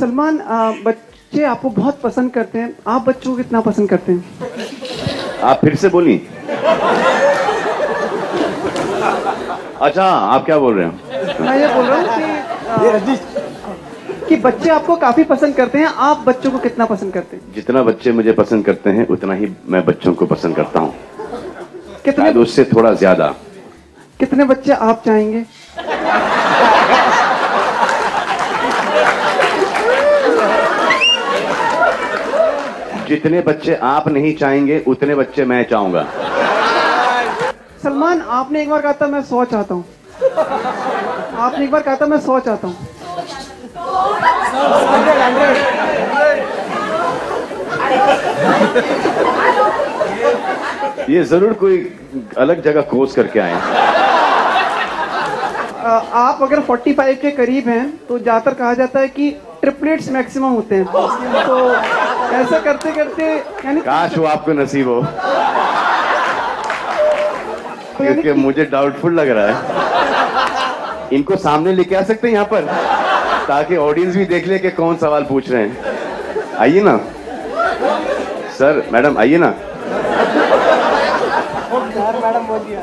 सलमान, बच्चे आपको बहुत पसंद करते हैं, आप बच्चों को कितना पसंद करते हैं? आप फिर से बोली। अच्छा, आप क्या बोल रहे हैं? मैं ये बोल रहा हूँ कि बच्चे आपको काफी पसंद करते हैं, आप बच्चों को कितना पसंद करते हैं? जितना बच्चे मुझे पसंद करते हैं उतना ही मैं बच्चों को पसंद करता हूँ। कितने? उससे थोड़ा ज्यादा। कितने बच्चे आप चाहेंगे? जितने बच्चे आप नहीं चाहेंगे उतने बच्चे मैं चाहूंगा। सलमान, आपने एक बार कहा था मैं 100 चाहता हूँ। आपने एक बार कहा था मैं 100 चाहता हूँ। ये जरूर कोई अलग जगह कोर्स करके आए हैं। आप अगर 45 के करीब हैं तो ज्यादातर कहा जाता है कि ट्रिपलेट्स मैक्सिमम होते हैं, तो ऐसा करते करते यानी काश वो आपको नसीब हो, क्योंकि मुझे डाउटफुल लग रहा है। इनको सामने लेके आ सकते हैं यहाँ पर, ताकि ऑडियंस भी देख ले कि कौन सवाल पूछ रहे हैं। आइए ना सर, मैडम आइए ना।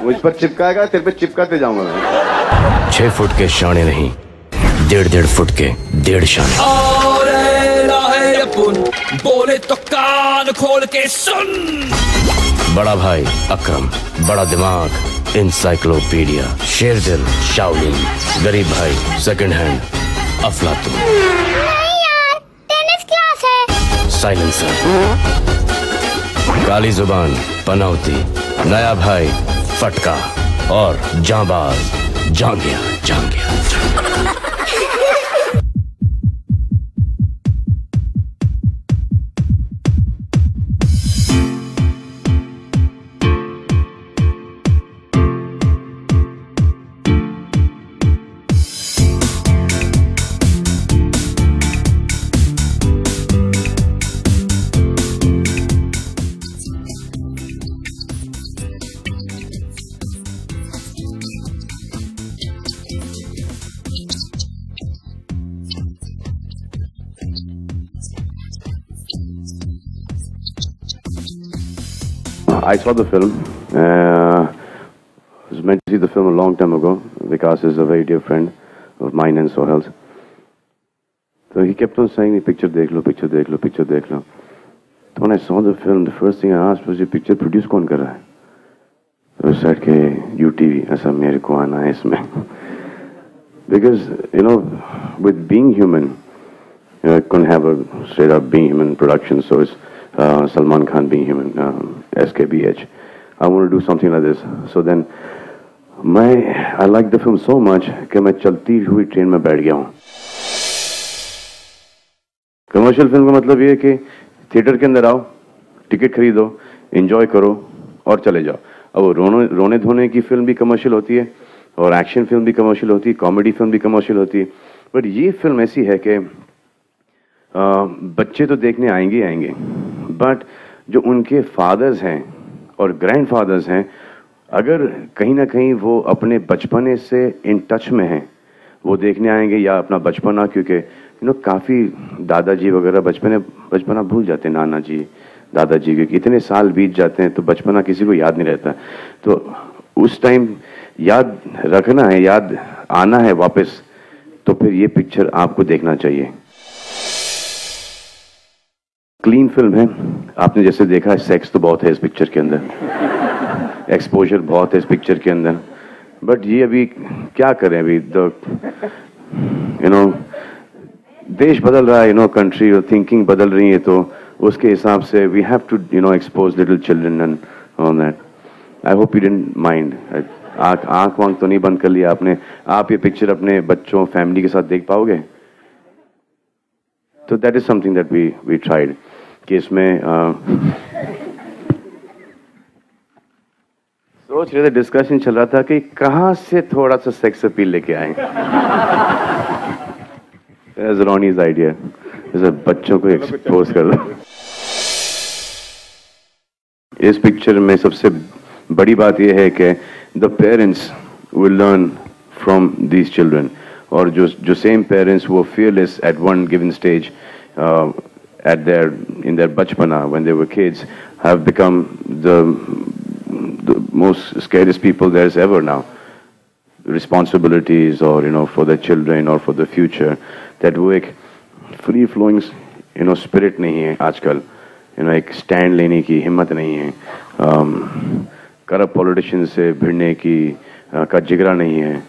मुझ पर चिपकाएगा, तेरे पे चिपकाते जाऊंगा मैं। 6 फुट के शाने नहीं, 1.5 फुट के 1.5 शाने। बोले तो कान खोल के सुन। बड़ा भाई अकरम, बड़ा दिमाग इंसाइक्लोपीडिया, शेर दिल शाओलिन, गरीब भाई सेकंड हैंड अफलातून। नहीं यार, टेनिस क्लास है। साइलेंसर, काली जुबान पनौती, नया भाई फटका और जांबाज जांगिया जांगिया। I saw the film. I was meant to see the film a long time ago. Vikas is a very dear friend of mine and Sohel's. So he kept on saying, picture dekh lo, picture dekh lo, picture dekh lo. So when I saw the film, the first thing I asked was, ये picture produce कौन कर रहा है? So I said कि UTV, ऐसा मेरे को आना है इसमें. Because, you know, with being human, it couldn't have a straight up being human production, so it's Salman Khan being human, SKBH. I want to do something like this. So then, I like the film so much कि मैं चलती हुई train में बैठ गया हूँ। Commercial film का मतलब ये है कि थिएटर के अंदर आओ, टिकट खरीदो, एंजॉय करो और चले जाओ। अब रोने धोने की फिल्म भी कमर्शियल होती है और एक्शन फिल्म भी कमर्शियल होती है, कॉमेडी फिल्म भी कमर्शियल होती है। बट ये फिल्म ऐसी है कि बच्चे तो देखने आएंगे ही आएंगे, बट जो उनके फादर्स हैं और ग्रैंडफादर्स हैं, अगर कहीं ना कहीं वो अपने बचपने से इन टच में हैं, वो देखने आएंगे या अपना बचपना, क्योंकि काफ़ी दादाजी वगैरह बचपना भूल जाते हैं, नाना जी दादाजी, क्योंकि इतने साल बीत जाते हैं तो बचपना किसी को याद नहीं रहता। तो उस टाइम याद रखना है, याद आना है वापस, तो फिर ये पिक्चर आपको देखना चाहिए। क्लीन फिल्म है, आपने जैसे देखा सेक्स तो बहुत है इस पिक्चर के अंदर, एक्सपोजर बहुत है इस पिक्चर के अंदर, बट ये अभी क्या करें, अभी देश बदल रहा है, कंट्री और थिंकिंग बदल रही है, तो उसके हिसाब से we have to expose little children and all that. I hope you didn't mind. आंख वांख तो नहीं बंद कर लिया आपने? आप ये पिक्चर अपने बच्चों फैमिली के साथ देख पाओगे? तो that is something that we tried कि इसमें सोच रहे थे, डिस्कशन चल रहा था कि कहां से थोड़ा सा सेक्स अपील लेके आए। रोनीज आइडिया, जैसे बच्चों को एक्सपोज कर रहा। इस पिक्चर में सबसे बड़ी बात यह है कि the parents will learn from these children, or जो same parents who were fearless at one given stage in their bachpana when they were kids have become the most scariest people there's ever now. Responsibilities or for their children or for the future, that वो एक free flowing spirit नहीं है आजकल, एक stand लेने की हिम्मत नहीं है, corrupt politicians से भिड़ने की का जिगरा नहीं है.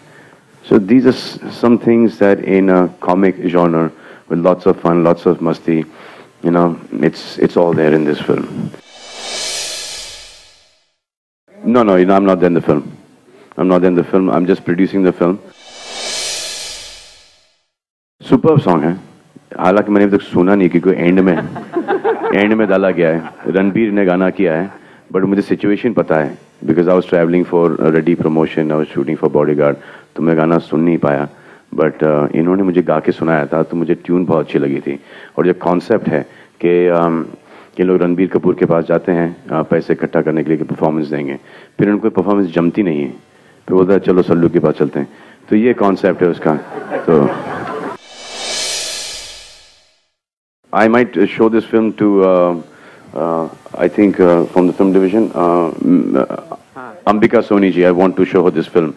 So these are some things that in a comic genre with lots of fun, lots of masti, it's all there in this film. No, I'm not there in the film. I'm not there in the film. I'm just producing the film. Superb song है. हालांकि मैंने अभी तक सुना नहीं क्योंकि and में डाला गया है. रणबीर ने गाना किया है, बट मुझे सिचुएशन पता है because I was traveling for a ready promotion. I was shooting for Bodyguard. तो मैं गाना सुन नहीं पाया, बट इन्होंने मुझे गा के सुनाया था तो मुझे ट्यून बहुत अच्छी लगी थी. और जो कॉन्सेप्ट है कि लोग रणबीर कपूर के पास जाते हैं पैसे इकट्ठा करने के लिए कि परफॉर्मेंस देंगे, फिर उनको परफॉर्मेंस जमती नहीं है, फिर बोलता है चलो सल्लू के पास चलते हैं. तो ये कॉन्सेप्ट है उसका. तो I might show this film to I think from the film division Ambika Soni ji. I want to show her this film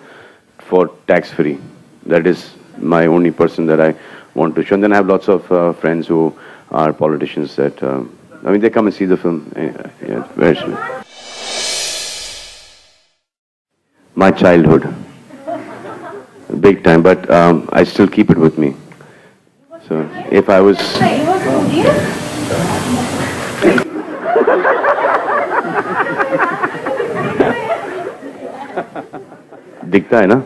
for tax free. That is my only person that I want to show. And then I have lots of friends who are politicians that I mean they come and see the film. Yeah, very soon. My childhood, big time, but I still keep it with me. So if I was दिखता है ना,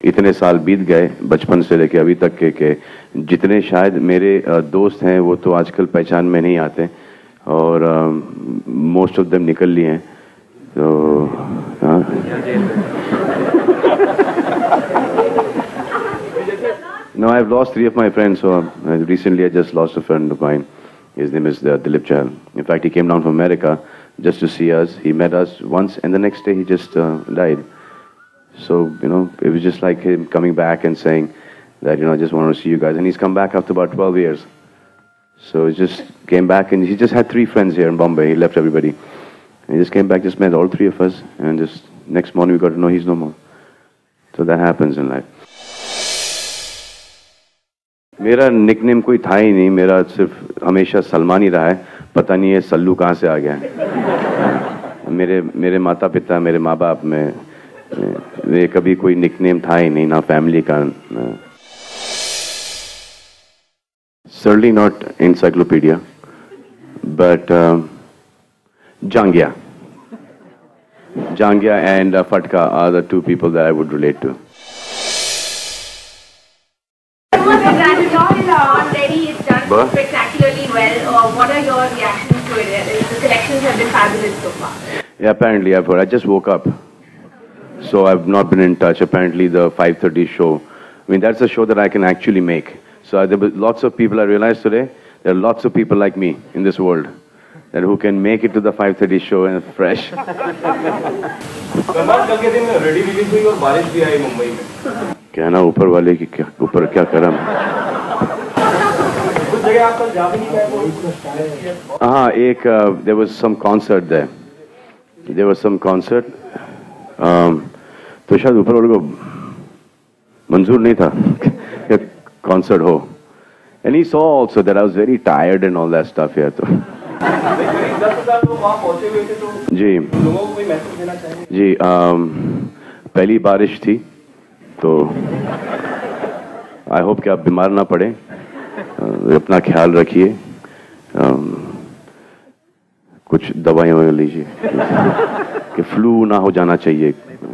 इतने साल बीत गए बचपन से लेके अभी तक के जितने शायद मेरे दोस्त हैं वो तो आजकल पहचान में नहीं आते और मोस्ट ऑफ देम निकल लिए हैं. तो No, I've lost 3 of my friends. So recently I just lost a friend of mine. His name is Dilip Chahal. In fact, he came down from America just to see us. He met us once and the next day he just died. So, it was just like him coming back and saying that, I just want to see you guys. And he's come back after about 12 years. So he just came back and he just had 3 friends here in Bombay. He left everybody. And he just came back, just met all 3 of us. And just next morning we got to know he's no more. So that happens in life. मेरा nickname कोई था ही नहीं, मेरा सिर्फ हमेशा सलमान ही रहा है. पता नहीं है सल्लू कहाँ से आ गया है. मेरे माता पिता, मेरे माँ बाप में कभी कोई निकनेम था ही नहीं, ना फैमिली का. Certainly not encyclopedia, but Jangya and Fatka are the 2 people that I would relate to. Already it's done spectacularly well. What are your reactions to it? The collections have been fabulous so far. Yeah, apparently I've heard. I just woke up, so I've not been in touch. Apparently the 5:30 show, I mean that's a show that I can actually make. So there were lots of people, I realized today, there are lots of people like me in this world that who can make it to the 5:30 show and fresh. कल के दिन ready release हुई और बारिश भी आई मुंबई में. कहना ऊपर वाले की ऊपर क्या करम. कुछ जगह आप कल जा भी नहीं पाए. हाँ, एक there was some concert there. There was some concert. तो शायद ऊपर वाले को मंजूर नहीं था कि concert हो. And he saw also that I was very tired and all that stuff here. तो 10,000 लोग वहाँ पहुँचे हुए थे तो जी लोगों को कोई मैसेज देना चाहिए. जी पहली बारिश थी तो आई होप कि आप बीमार ना पड़े. अपना ख्याल रखिए. कुछ दवाइयाँ लीजिए कि फ्लू ना हो जाना चाहिए,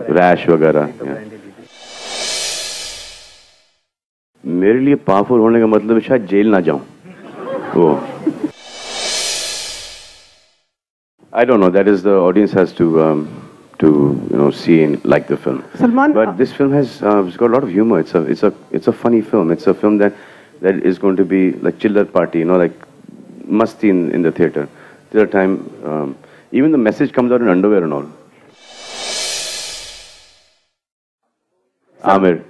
रैश वगैरह. मेरे लिए पावरफुल होने का मतलब शायद जेल ना जाऊं. वो I don't know. That is the audience has to see and like the film. Salman, but this film has it's got a lot of humor. It's a funny film. It's a film that is going to be like chiller party, like masti in the theater. Theater time. Even the message comes out in underwear and all. Aamir